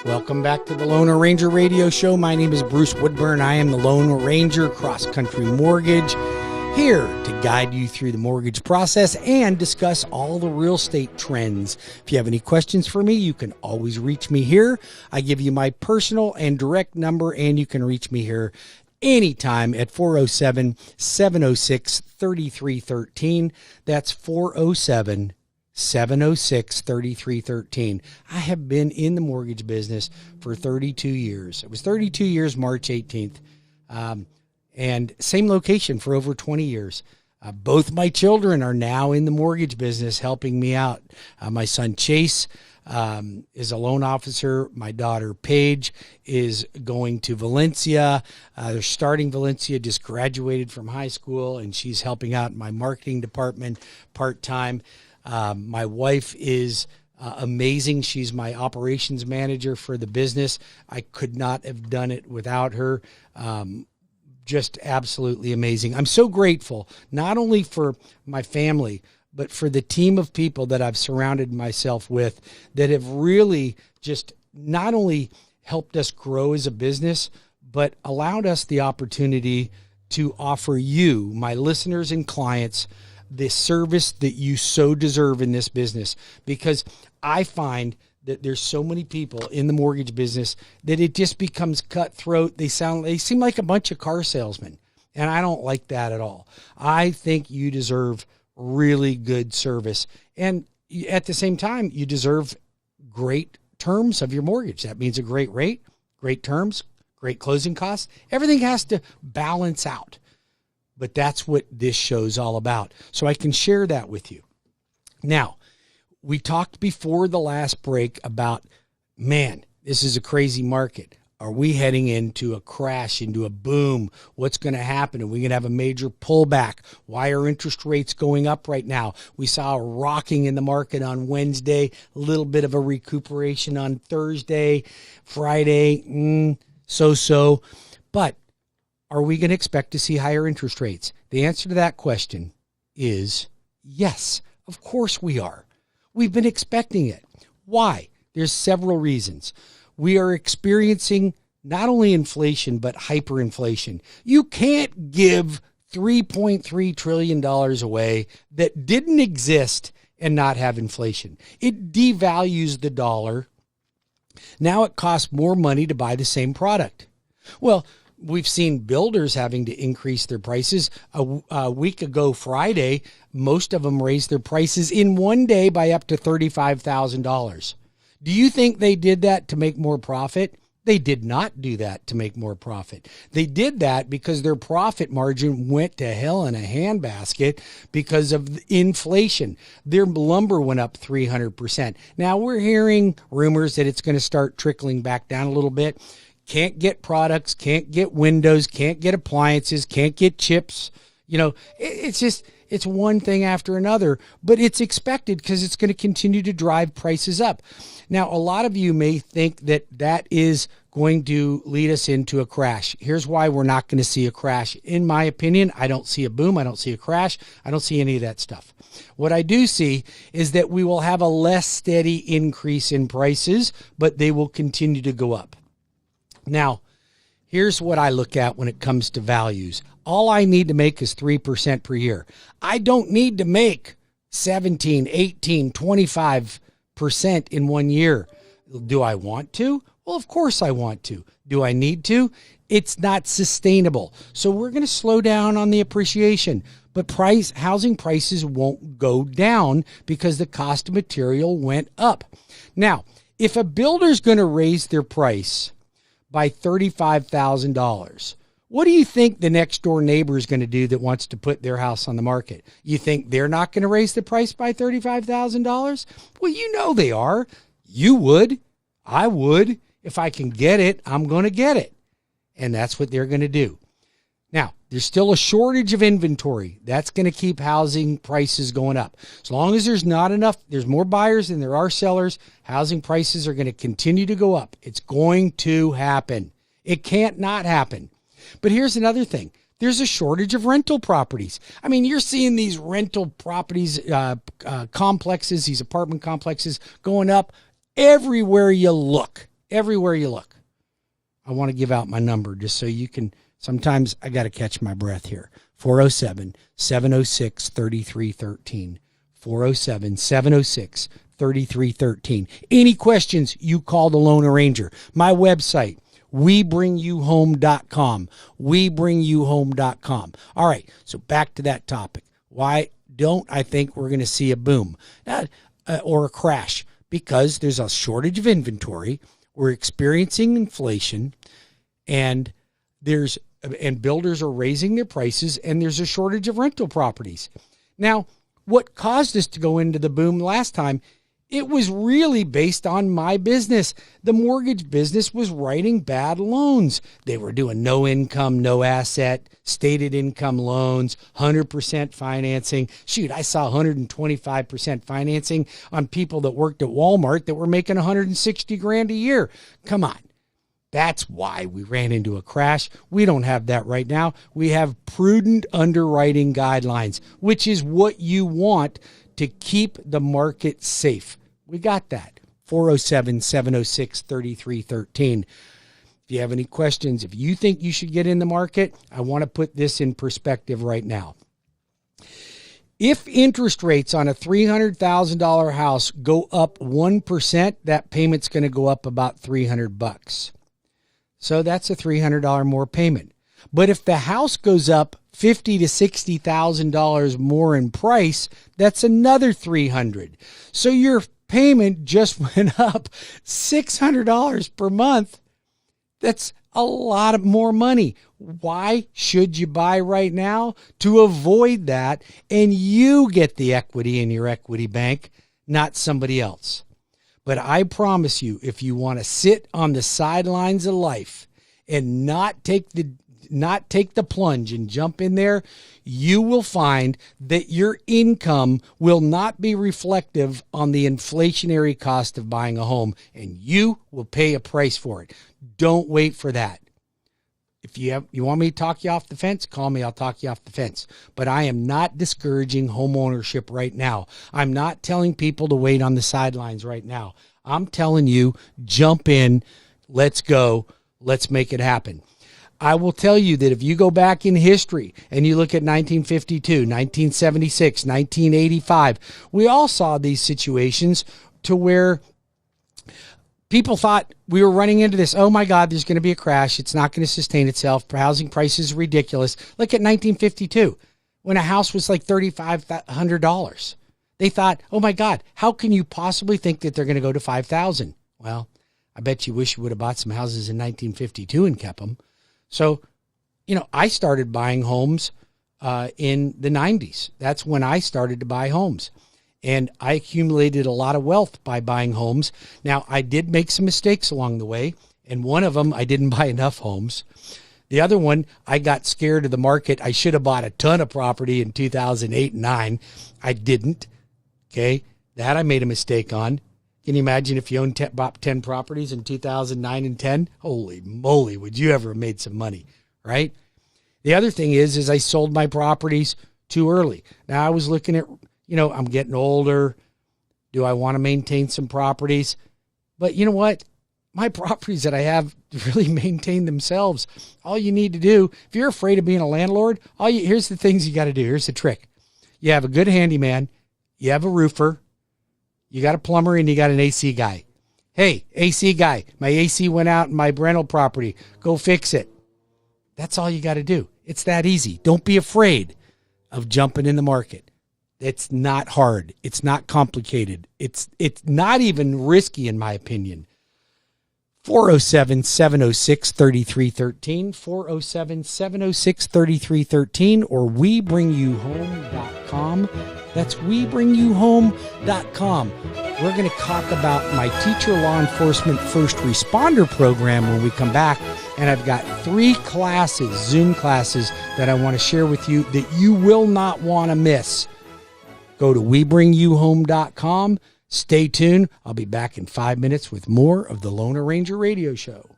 Welcome back to the Lone Ranger Radio Show. My name is Bruce Woodburn. I am the Lone Ranger, Cross Country Mortgage, here to guide you through the mortgage process and discuss all the real estate trends. If you have any questions for me, you can always reach me here. I give you my personal and direct number, and you can reach me here anytime at 407-706-3313. That's 407-706-3313. I have been in the mortgage business for 32 years. It was 32 years, March 18th. And same location for over 20 years. Both my children are now in the mortgage business helping me out. My son Chase is a loan officer. My daughter Paige is going to Valencia. They're starting Valencia, just graduated from high school, and she's helping out in my marketing department part-time. My wife is amazing. She's my operations manager for the business. I could not have done it without her. Just absolutely amazing. I'm so grateful, not only for my family, but for the team of people that I've surrounded myself with that have really just not only helped us grow as a business, but allowed us the opportunity to offer you, my listeners and clients, the service that you so deserve in this business. Because I find that there's so many people in the mortgage business that it just becomes cutthroat. They seem like a bunch of car salesmen, and I don't like that at all. I think you deserve really good service, and at the same time, you deserve great terms of your mortgage. That means a great rate, great terms, great closing costs. Everything has to balance out, but that's what this show's all about. So I can share that with you. Now, we talked before the last break about, man, this is a crazy market. Are we heading into a crash, into a boom? What's going to happen? Are we going to have a major pullback? Why are interest rates going up right now? We saw a rocking in the market on Wednesday, a little bit of a recuperation on Thursday, Friday, so-so. But are we going to expect to see higher interest rates? The answer to that question is yes, of course we are. We've been expecting it. Why? There's several reasons. We are experiencing not only inflation, but hyperinflation. You can't give $3.3 trillion away that didn't exist and not have inflation. It devalues the dollar. Now it costs more money to buy the same product. Well, we've seen builders having to increase their prices. A week ago Friday, most of them raised their prices in one day by up to $35,000. Do you think they did that to make more profit? They did not do that to make more profit. They did that because their profit margin went to hell in a handbasket because of inflation. Their lumber went up 300%. Now we're hearing rumors that it's going to start trickling back down a little bit. Can't get products, can't get windows, can't get appliances, can't get chips. You know, it's one thing after another, but it's expected because it's going to continue to drive prices up. Now, a lot of you may think that that is going to lead us into a crash. Here's why we're not going to see a crash. In my opinion, I don't see a boom. I don't see a crash. I don't see any of that stuff. What I do see is that we will have a less steady increase in prices, but they will continue to go up. Now, here's what I look at when it comes to values. All I need to make is 3% per year. I don't need to make 17, 18, 25% in 1 year. Do I want to? Well, of course I want to. Do I need to? It's not sustainable. So we're going to slow down on the appreciation. But housing prices won't go down because the cost of material went up. Now, if a builder's going to raise their price by $35,000, what do you think the next door neighbor is going to do that wants to put their house on the market? You think they're not going to raise the price by $35,000? Well, you know they are. You would. I would. If I can get it, I'm going to get it. And that's what they're going to do. Now, there's still a shortage of inventory. That's going to keep housing prices going up. As long as there's not enough, there's more buyers than there are sellers, housing prices are going to continue to go up. It's going to happen. It can't not happen. But here's another thing. There's a shortage of rental properties. I mean, you're seeing these rental properties, complexes, these apartment complexes going up everywhere you look. Everywhere you look. I want to give out my number just so you can, sometimes I got to catch my breath here. 407-706-3313. 407-706-3313. Any questions, you call the Lone Ranger. My website, WeBringYouHome.com. WeBringYouHome.com. All right, so back to that topic. Why don't I think we're going to see a boom or a crash? Because there's a shortage of inventory. We're experiencing inflation, and builders are raising their prices, and there's a shortage of rental properties. Now, what caused us to go into the boom last time, it was really based on my business. The mortgage business was writing bad loans. They were doing no income, no asset, stated income loans, 100% financing. Shoot, I saw 125% financing on people that worked at Walmart that were making $160,000 a year. Come on. That's why we ran into a crash. We don't have that right now. We have prudent underwriting guidelines, which is what you want to keep the market safe. We got that. 407-706-3313. If you have any questions, if you think you should get in the market, I want to put this in perspective right now. If interest rates on a $300,000 house go up 1%, that payment's going to go up about $300. So that's a $300 more payment. But if the house goes up $50,000 to $60,000 more in price, that's another $300. So your payment just went up $600 per month. That's a lot of more money. Why should you buy right now? To avoid that, and you get the equity in your equity bank, not somebody else. But I promise you, if you want to sit on the sidelines of life and not take the plunge and jump in there, you will find that your income will not be reflective on the inflationary cost of buying a home, and you will pay a price for it. Don't wait for that. If you want me to talk you off the fence, call me. I'll talk you off the fence. But I am not discouraging home ownership right now. I'm not telling people to wait on the sidelines right now. I'm telling you, jump in. Let's go. Let's make it happen. I will tell you that if you go back in history and you look at 1952, 1976, 1985, we all saw these situations to where people thought we were running into this. Oh my God, there's going to be a crash. It's not going to sustain itself. Housing prices are ridiculous. Look at 1952 when a house was like $3,500. They thought, oh my God, how can you possibly think that they're going to go to $5,000? Well, I bet you wish you would have bought some houses in 1952 and kept them. So, I started buying homes in the 90s. That's when I started to buy homes. And I accumulated a lot of wealth by buying homes. Now, I did make some mistakes along the way. And one of them, I didn't buy enough homes. The other one, I got scared of the market. I should have bought a ton of property in 2008 and 9. I didn't. Okay. That I made a mistake on. Can you imagine if you owned 10 properties in 2009 and 10? Holy moly, would you ever have made some money, right? The other thing is I sold my properties too early. Now I was looking at, I'm getting older. Do I want to maintain some properties? But you know what? My properties that I have really maintain themselves. All you need to do, if you're afraid of being a landlord, here's the things you got to do. Here's the trick. You have a good handyman. You have a roofer. You got a plumber, and you got an AC guy. Hey, AC guy, my AC went out in my rental property. Go fix it. That's all you got to do. It's that easy. Don't be afraid of jumping in the market. It's not hard. It's not complicated. It's not even risky, in my opinion. 407-706-3313, 407-706-3313, or WeBringYouHome.com. That's WeBringYouHome.com. We're going to talk about my Teacher Law Enforcement First Responder program when we come back. And I've got 3 classes, Zoom classes, that I want to share with you that you will not want to miss. Go to WeBringYouHome.com. Stay tuned. I'll be back in 5 minutes with more of the Lone Ranger Radio Show.